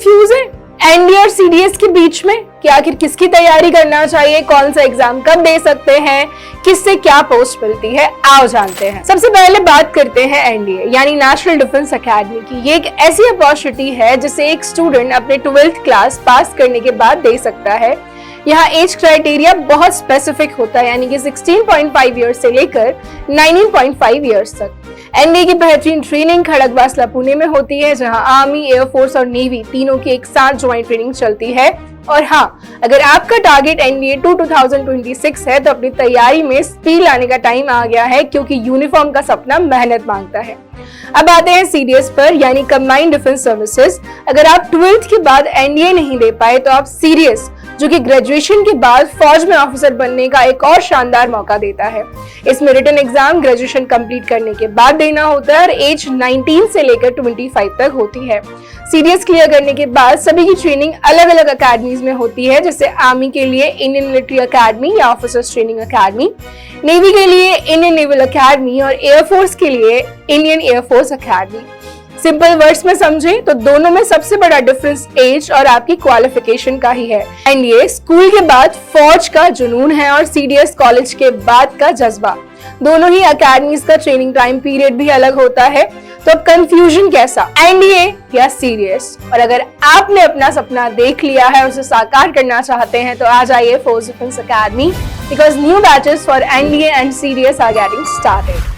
Confuse है NDA और CDS के बीच में कि आखिर किसकी तैयारी करना चाहिए, कौन सा एग्जाम कब दे सकते हैं, किससे क्या पोस्ट मिलती है, आओ जानते हैं। सबसे पहले बात करते हैं एनडीए यानी नेशनल डिफेंस एकेडमी की। ये एक ऐसी अपॉर्चुनिटी है जिसे एक स्टूडेंट अपने 12th क्लास पास करने के बाद दे सकता है। यहाँ एज क्राइटेरिया बहुत स्पेसिफिक होता है यानी कि 16.5 ईयर्स से लेकर 19.5 ईयर्स तक। एनडीए की बेहतरीन ट्रेनिंग खड़गवासला पुणे में होती है, जहां आर्मी, एयरफोर्स और नेवी तीनों की एक साथ ज्वाइंट ट्रेनिंग चलती है। और हाँ, अगर आपका टारगेट एनडीए 2026 है तो अपनी तैयारी में स्पीड लाने का टाइम आ गया है, क्योंकि यूनिफॉर्म का सपना मेहनत मांगता है। अब आते हैं सीडीएस पर यानी कंबाइंड डिफेंस सर्विसेज। अगर आप 12th के बाद एनडीए नहीं दे पाए तो आप सीडीएस, जो कि ग्रेजुएशन के बाद फौज में ऑफिसर बनने का एक और शानदार मौका देता है। इसमें रिटन एग्जाम ग्रेजुएशन कंप्लीट करने के बाद देना होता है और एज 19 से लेकर 25 तक होती है। सीडीएस क्लियर करने के बाद सभी की ट्रेनिंग अलग अलग अकेडमीज में होती है, जैसे आर्मी के लिए इंडियन मिलिट्री अकेडमी या ऑफिसर्स ट्रेनिंग अकेडमी, नेवी के लिए इंडियन नेवल अकेडमी और एयरफोर्स के लिए Indian air force academy. Simple words में समझें तो दोनों में सबसे बड़ा डिफरेंस एज और आपकी क्वालिफिकेशन का ही है। एनडीए स्कूल के बाद फौज का जुनून है और सीडीएस कॉलेज के बाद का जज्बा। दोनों ही अकेडमीज का ट्रेनिंग टाइम पीरियड भी अलग होता है। तो अब कंफ्यूजन कैसा, एनडीए या सीडीएस? और अगर आपने अपना सपना देख लिया है और उसे साकार करना चाहते हैं तो आ जाइए force defence academy, because new batches for NDA and CDS are getting started.